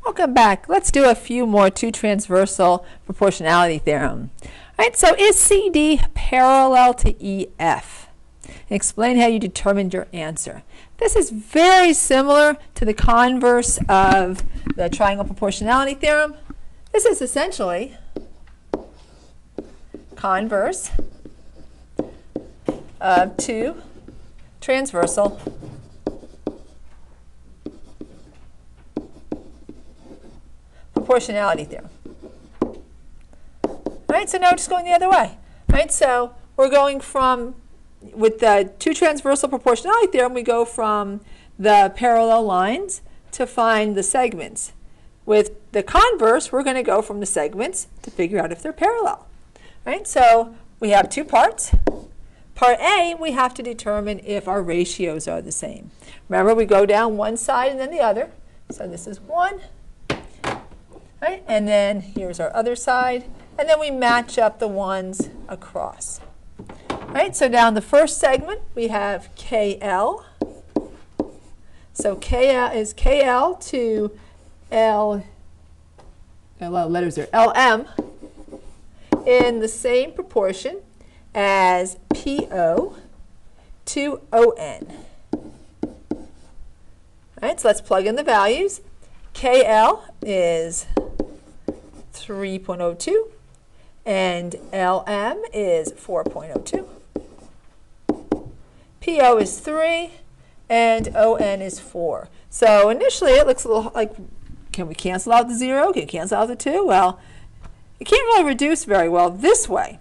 Welcome back. Let's do a few more two-transversal proportionality theorem. All right, so is CD parallel to EF? Explain how you determined your answer. This is very similar to the converse of the triangle proportionality theorem. This is essentially converse of two transversal proportionality theorem. All right, so now we're just going the other way. All right, so we're going from, with the two transversal proportionality theorem, we go from the parallel lines to find the segments. With the converse, we're going to go from the segments to figure out if they're parallel. All right, so we have two parts. Part A, we have to determine if our ratios are the same. Remember, we go down one side and then the other. So this is one. Right? And then here's our other side, and then we match up the ones across. Right? So down the first segment, we have KL. So KL is KL to L, a lot of letters there, LM, in the same proportion as PO to ON. Right? So let's plug in the values. KL is 3.02 and LM is 4.02. PO is 3 and ON is 4. So initially it looks a little like, can we cancel out the 0? Can we cancel out the 2? Well, it can't really reduce very well this way.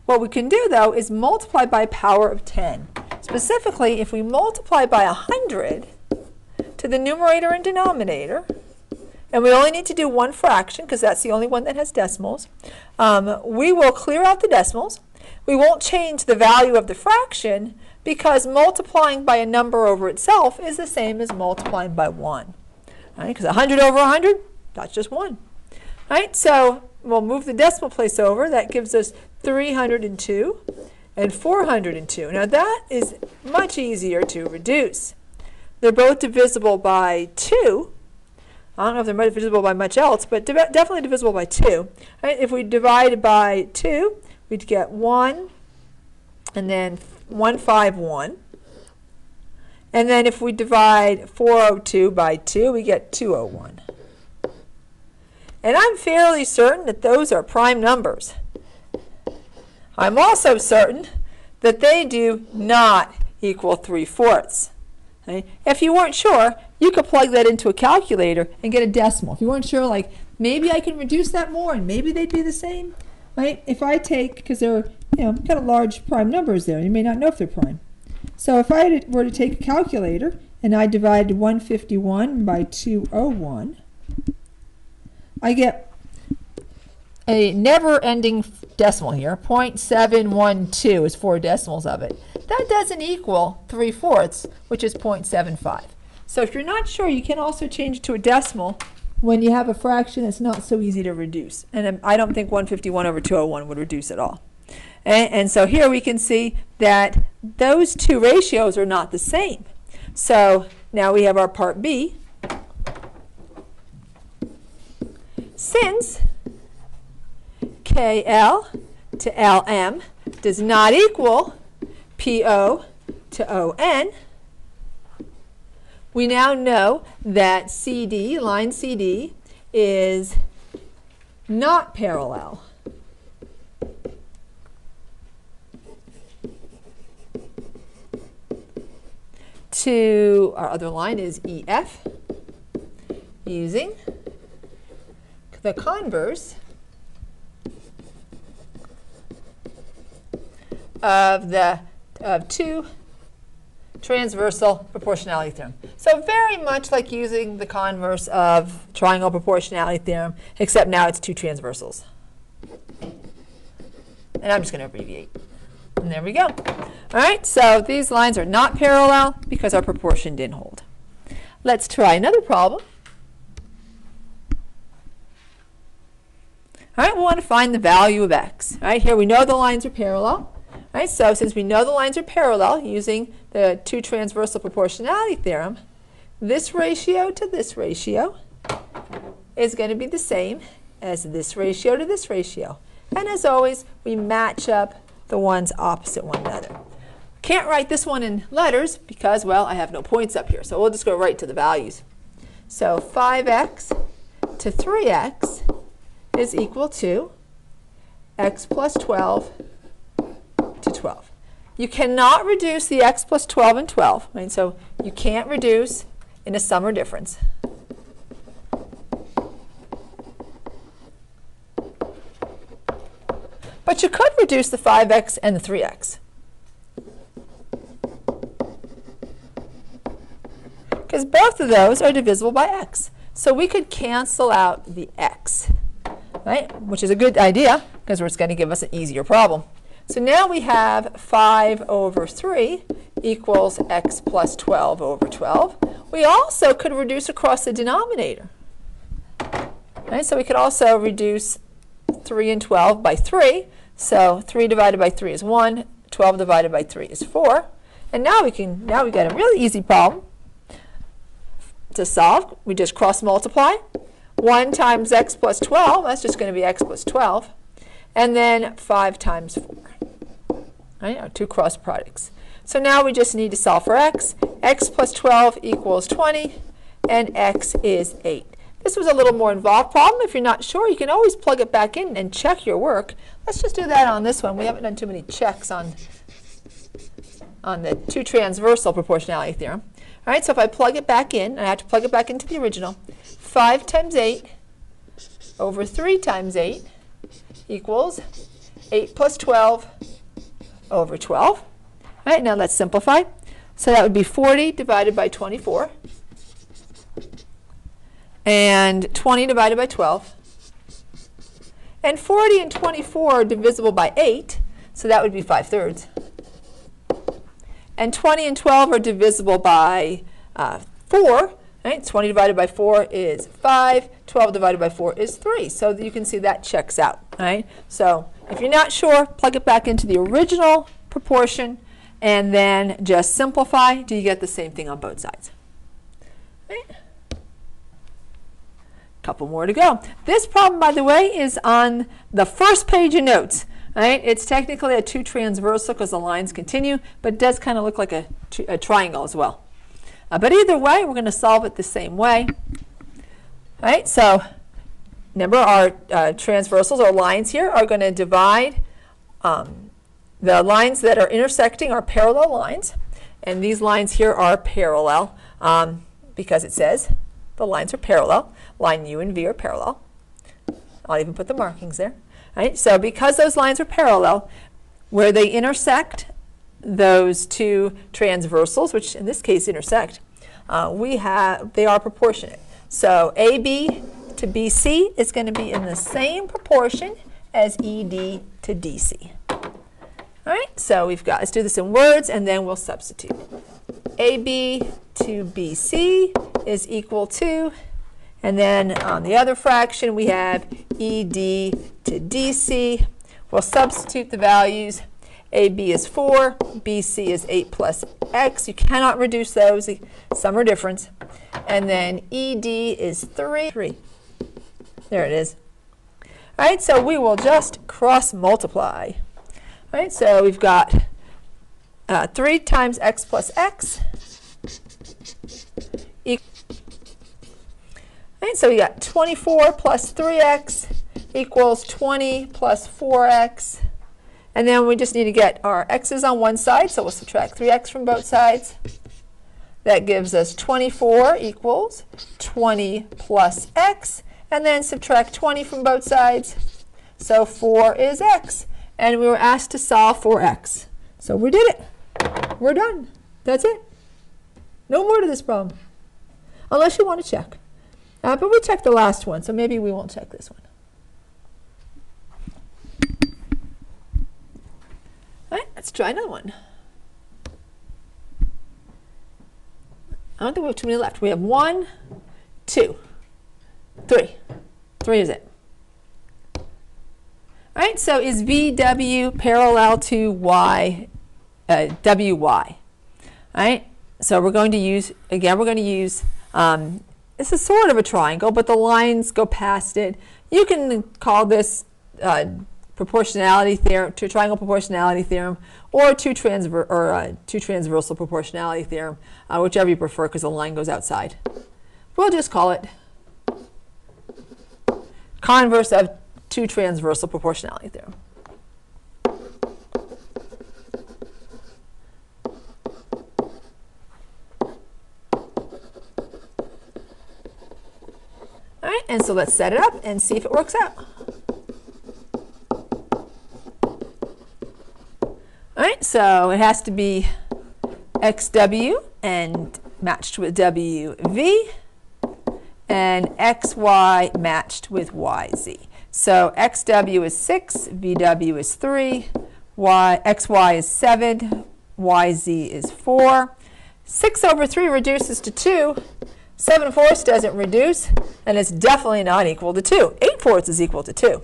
What we can do though is multiply by power of 10. Specifically, if we multiply by 100 to the numerator and denominator, and we only need to do one fraction because that's the only one that has decimals, we will clear out the decimals. We won't change the value of the fraction because multiplying by a number over itself is the same as multiplying by 1. Right? Because 100 over 100, that's just 1. Right? So we'll move the decimal place over. That gives us 302 and 402. Now that is much easier to reduce. They're both divisible by 2. I don't know if they're divisible by much else, but definitely divisible by 2. Right? If we divide by 2, we'd get 1 and then 151. And then if we divide 402 by 2, we get 201. And I'm fairly certain that those are prime numbers. I'm also certain that they do not equal 3/4. Okay? If you weren't sure, you could plug that into a calculator and get a decimal. If you weren't sure, like, maybe I can reduce that more and maybe they'd be the same. Right? If I take, because they're kind of large prime numbers there, you may not know if they're prime. So if I were to take a calculator and I divided 151 by 201, I get a never-ending decimal here. 0.712 is 4 decimals of it. That doesn't equal 3/4, which is 0.75. So if you're not sure, you can also change it to a decimal when you have a fraction that's not so easy to reduce. And I don't think 151 over 201 would reduce at all. And so here we can see that those two ratios are not the same. So now we have our part B. Since KL to LM does not equal PO to ON, we now know that CD, line CD, is not parallel to our other line is EF, using the converse of two transversal proportionality theorem. So very much like using the converse of triangle proportionality theorem, except now it's two transversals. And I'm just going to abbreviate. And there we go. All right, so these lines are not parallel because our proportion didn't hold. Let's try another problem. All right, we want to find the value of x. All right, here we know the lines are parallel. All right, so since we know the lines are parallel using the two transversal proportionality theorem, this ratio to this ratio is going to be the same as this ratio to this ratio. And as always, we match up the ones opposite one another. Can't write this one in letters because, well, I have no points up here. So we'll just go right to the values. So 5x to 3x is equal to x plus 12 to 12. You cannot reduce the x plus 12 and 12. Right? So you can't reduce in a sum or difference. But you could reduce the 5x and the 3x. Because both of those are divisible by x. So we could cancel out the x, right? Which is a good idea because it's going to give us an easier problem. So now we have 5 over 3 equals x plus 12 over 12. We also could reduce across the denominator. Right? So we could also reduce 3 and 12 by 3. So 3 divided by 3 is 1. 12 divided by 3 is 4. And now we got a really easy problem to solve. We just cross multiply. 1 times x plus 12, that's just going to be x plus 12. And then 5 times 4. Right? Our two cross products. So now we just need to solve for x. X plus 12 equals 20, and x is 8. This was a little more involved problem. If you're not sure, you can always plug it back in and check your work. Let's just do that on this one. We haven't done too many checks on the two transversal proportionality theorem. All right, so if I plug it back in, and I have to plug it back into the original, 5 times 8 over 3 times 8 equals 8 plus 12 over 12. All right, now let's simplify. So that would be 40 divided by 24. And 20 divided by 12. And 40 and 24 are divisible by 8, so that would be 5/3. And 20 and 12 are divisible by 4. Right? 20 divided by 4 is 5. 12 divided by 4 is 3. So you can see that checks out. Right? So if you're not sure, plug it back into the original proportion and then just simplify. Do you get the same thing on both sides? Right? Couple more to go. This problem, by the way, is on the first page of notes. Right? It's technically a two transversal because the lines continue, but it does kind of look like a triangle as well. But either way, we're going to solve it the same way. Right? So remember, our transversals, or lines here, are going to divide. The lines that are intersecting are parallel lines, and these lines here are parallel because it says the lines are parallel. Line U and V are parallel. I'll even put the markings there. Right? So because those lines are parallel, where they intersect those two transversals, which in this case intersect, they are proportionate. So AB to BC is going to be in the same proportion as ED to DC. All right, so let's do this in words and then we'll substitute. AB to BC is equal to, and then on the other fraction we have ED to DC. We'll substitute the values. AB is 4, BC is 8 plus x. You cannot reduce those, some are different. And then ED is 3. There it is. All right, so we will just cross multiply. All right, so we've got 3 times x plus x. All right, so we got 24 plus 3x equals 20 plus 4x. And then we just need to get our x's on one side, so we'll subtract 3x from both sides. That gives us 24 equals 20 plus x, and then subtract 20 from both sides. So 4 is x, and we were asked to solve for x. So we did it. We're done. That's it. No more to this problem, unless you want to check. But we checked the last one, so maybe we won't check this one. All right, let's try another one. I don't think we have too many left. We have 1, 2, 3. 3 is it. All right, so is VW parallel to WY? All right, so we're going to use, again, we're going to use this is sort of a triangle, but the lines go past it. You can call this proportionality theorem, triangle proportionality theorem, or two transversal proportionality theorem, whichever you prefer, because the line goes outside. We'll just call it converse of two transversal proportionality theorem. All right, and so let's set it up and see if it works out. All right, so it has to be xw and matched with wv, and xy matched with yz. So xw is 6, vw is 3, xy is 7, yz is 4. 6 over 3 reduces to 2. 7/4 doesn't reduce, and it's definitely not equal to 2. 8/4 is equal to 2.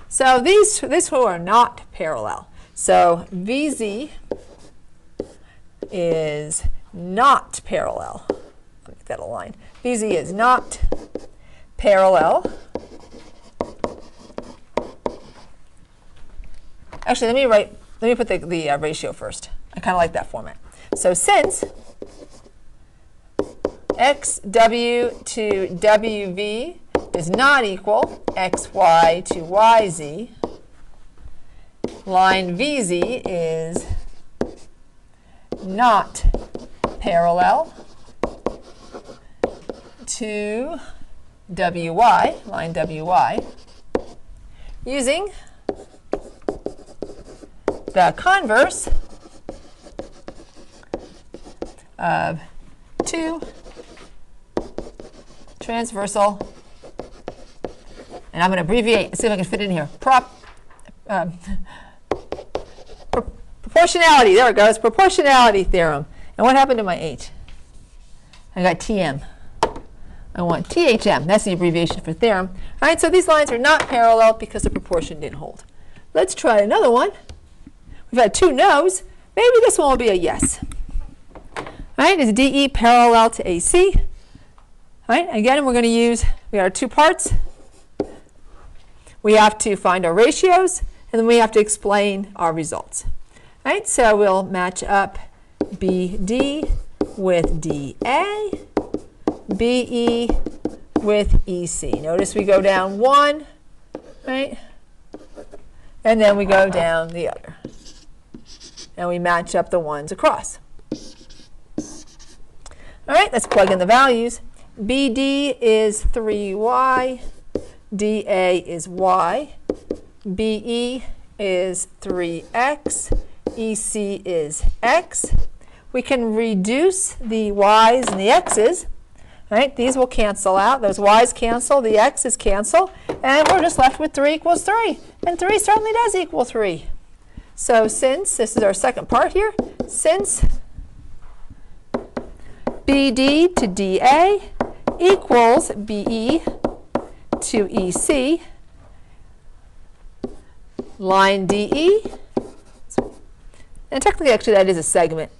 So these two are not parallel. So VZ is not parallel. I'll make that a line. VZ is not parallel. Actually, let me put the ratio first. I kind of like that format. So since xw to wv does not equal xy to yz, line VZ is not parallel to WY, line WY, using the converse of two transversal, and I'm going to abbreviate, see if I can fit it in here, proportionality, there it goes, proportionality theorem. And what happened to my H? I got TM. I want THM, that's the abbreviation for theorem. All right, so these lines are not parallel because the proportion didn't hold. Let's try another one. We've had two no's. Maybe this one will be a yes. All right, is DE parallel to AC? All right, again, we're going to use, we got our two parts. We have to find our ratios, and then we have to explain our results. All right, so we'll match up BD with DA, BE with EC. Notice we go down one, right? And then we go down the other. And we match up the ones across. All right, let's plug in the values. BD is 3y, DA is y, BE is 3x, EC is x. We can reduce the y's and the x's. Right? These will cancel out. Those y's cancel, the x's cancel, and we're just left with 3 equals 3. And 3 certainly does equal 3. So since, this is our second part here, since BD to DA equals BE to EC, line DE, and technically actually that is a segment,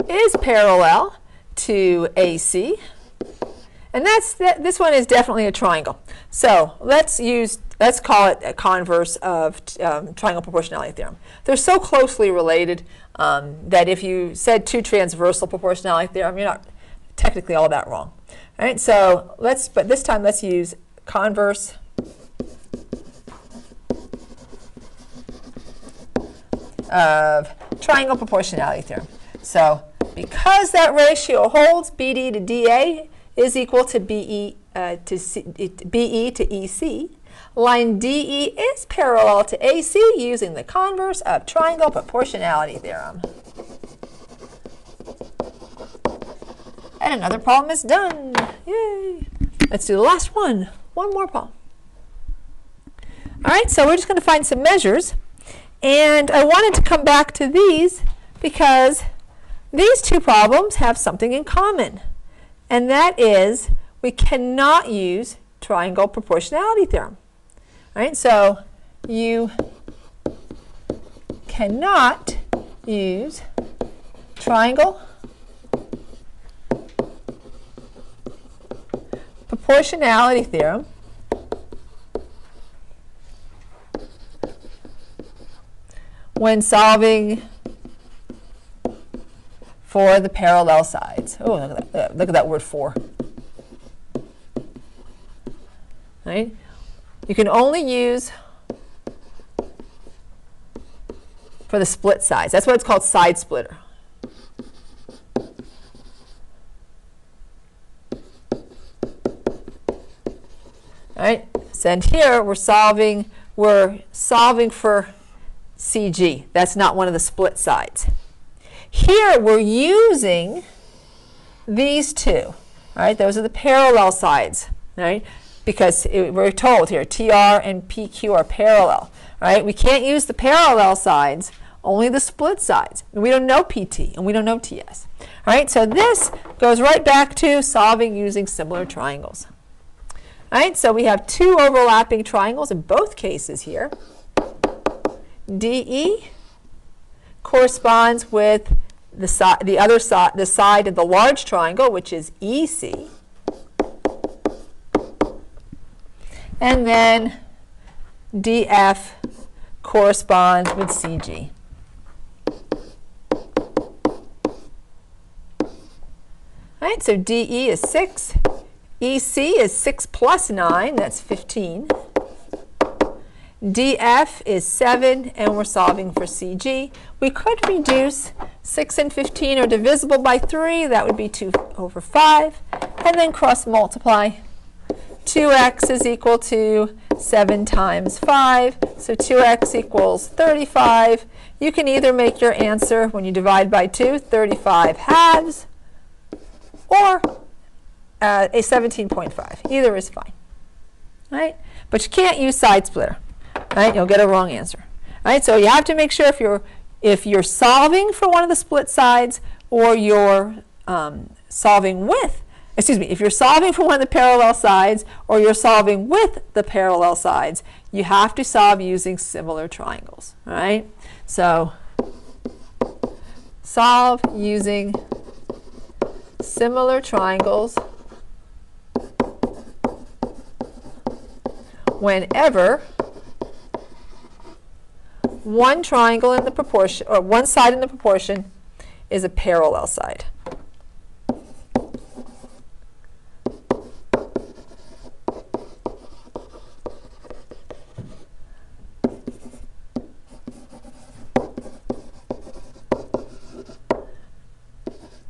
is parallel to AC, and this one is definitely a triangle. So let's call it a converse of triangle proportionality theorem. They're so closely related that if you said two transversal proportionality theorem, you're not technically all that wrong. All right, so but this time let's use converse of triangle proportionality theorem. So because that ratio holds, BD to DA is equal to BE to EC, line DE is parallel to AC using the converse of triangle proportionality theorem. And another problem is done. Yay! Let's do the last one. One more problem. All right, so we're just going to find some measures. And I wanted to come back to these because these two problems have something in common. And that is we cannot use triangle proportionality theorem. All right, so you cannot use triangle proportionality theorem, when solving for the parallel sides. Oh, look at that word for. Right? You can only use for the split sides. That's why it's called side splitter. All right, so and here we're solving for CG. That's not one of the split sides. Here we're using these two. All right, those are the parallel sides. Right, because we're told here TR and PQ are parallel. Right, we can't use the parallel sides, only the split sides. And we don't know PT and we don't know TS. All right, so this goes right back to solving using similar triangles. All right, so we have two overlapping triangles in both cases here. DE corresponds with the side of the large triangle, which is EC. And then DF corresponds with CG. All right, so DE is 6. EC is 6 plus 9, that's 15. DF is 7, and we're solving for CG. We could reduce 6 and 15 are divisible by 3. That would be 2 over 5. And then cross multiply. 2x is equal to 7 times 5. So 2x equals 35. You can either make your answer, when you divide by 2, 35 halves, or a 17.5. Either is fine. Right? But you can't use side splitter. Right? You'll get a wrong answer. Right? So you have to make sure if you're solving for one of the split sides, or you're solving with, if you're solving for one of the parallel sides, or you're solving with the parallel sides, you have to solve using similar triangles. All right? So solve using similar triangles whenever one triangle in the proportion, or one side in the proportion, is a parallel side.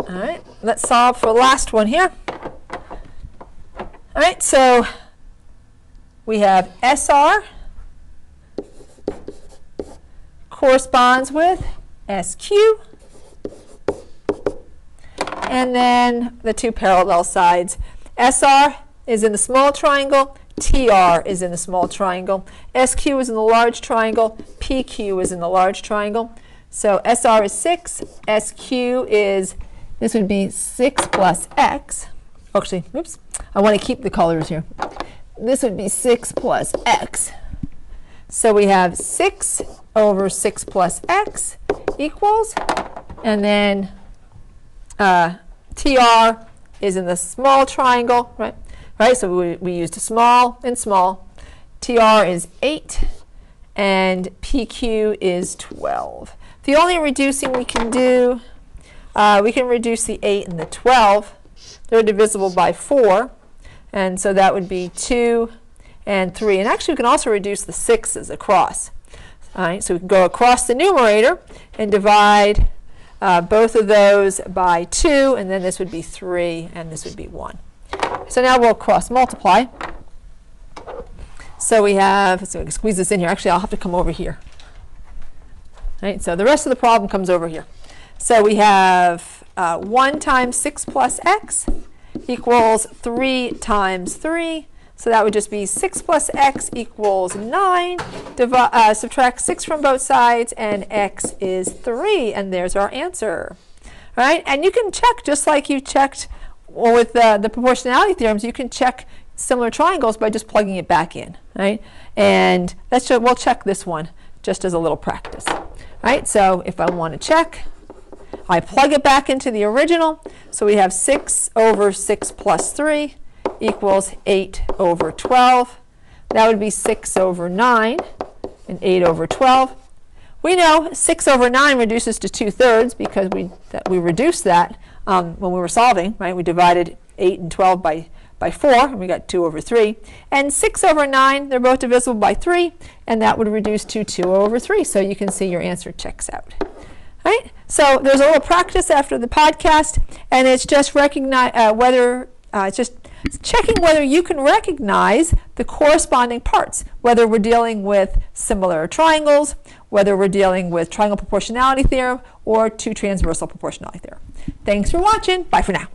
All right, let's solve for the last one here. All right, so we have SR corresponds with SQ, and then the two parallel sides. SR is in the small triangle, TR is in the small triangle, SQ is in the large triangle, PQ is in the large triangle. So SR is 6, SQ is, this would be 6 plus X. Actually, oops, I want to keep the colors here. This would be 6 plus X. So we have 6 over 6 plus X equals, and then TR is in the small triangle, right? Right, so we used a small and small. TR is 8, and PQ is 12. The only reducing we can do, we can reduce the 8 and the 12. They're divisible by 4, and so that would be 2 and 3. And actually, we can also reduce the 6's across. All right, so we can go across the numerator and divide both of those by 2, and then this would be 3, and this would be 1. So now we'll cross multiply. So we have, so we can squeeze this in here. Actually, I'll have to come over here. All right, so the rest of the problem comes over here. So we have 1 times 6 plus X equals 3 times 3. So that would just be 6 plus X equals 9. Subtract 6 from both sides, and X is 3. And there's our answer. All right? And you can check, just like you checked with the proportionality theorems, you can check similar triangles by just plugging it back in. Right? And we'll check this one just as a little practice. All right? So if I want to check, I plug it back into the original. So we have 6 over 6 plus 3 equals 8 over 12. That would be 6 over 9 and 8 over 12. We know 6 over 9 reduces to 2/3 because we reduced that when we were solving, right? We divided 8 and 12 by 4, and we got 2 over 3. And 6 over 9, they're both divisible by 3, and that would reduce to 2 over 3. So you can see your answer checks out. Right? So there's a little practice after the podcast, and it's just checking whether you can recognize the corresponding parts, whether we're dealing with similar triangles, whether we're dealing with triangle proportionality theorem, or two transversal proportionality theorem. Thanks for watching. Bye for now.